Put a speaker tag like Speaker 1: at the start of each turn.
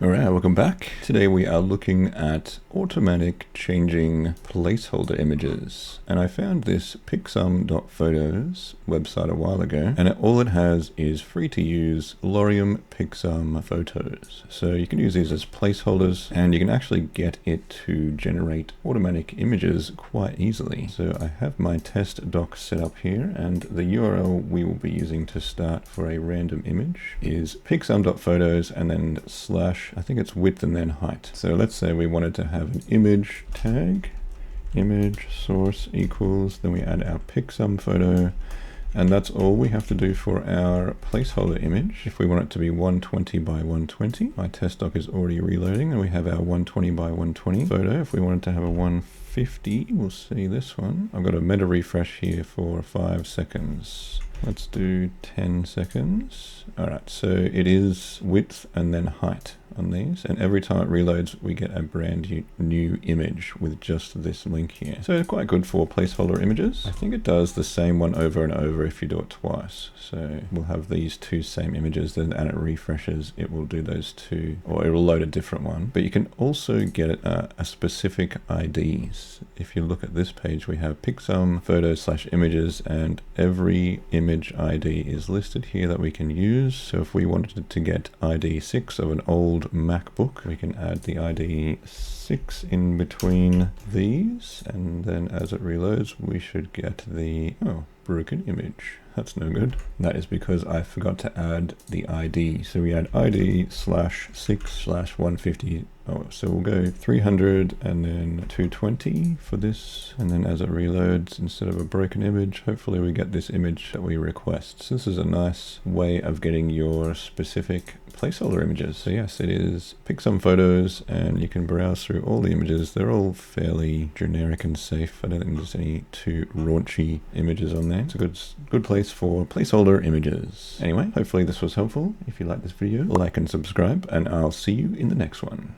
Speaker 1: Alright, welcome back. Today we are looking at automatic changing placeholder images. And I found this ipsum.photos website a while ago, and all it has is free to use Lorem Pixum photos. So you can use these as placeholders, and you can actually get it to generate automatic images quite easily. So I have my test doc set up here, and the URL we will be using to start for a random image is ipsum.photos and then / I think it's width and then height. So let's say we wanted to have an image tag, image source equals, then we add our Pixum photo, and that's all we have to do for our placeholder image. If we want it to be 120 by 120, my test doc is already reloading, and we have our 120 by 120 photo. If we wanted to have a 150, we'll see this one. I've got a meta refresh here for 5 seconds. Let's do 10 seconds. All right, so it is width and then height on these, and every time it reloads we get a brand new image with just this link here. So it's quite good for placeholder images. I think it does the same one over and over if you do it twice. So we'll have these two same images, then and it refreshes, it will do those two, or it will load a different one. But you can also get it a specific IDs. If you look at this page, we have Pixum photos / images, and every image ID is listed here that we can use. So if we wanted to get ID 6 of an old MacBook, we can add the ID 6 in between these, and then as it reloads we should get the broken image. That's no good. That is because I forgot to add the ID. So we add ID /6/150. So we'll go 300 and then 220 for this. And then as it reloads, instead of a broken image, hopefully we get this image that we request. So this is a nice way of getting your specific placeholder images. So yes, it is Pixum photos, and you can browse through all the images. They're all fairly generic and safe. I don't think there's any too raunchy images on there. It's a good place for placeholder images. Anyway, hopefully this was helpful. If you like this video, like and subscribe, and I'll see you in the next one.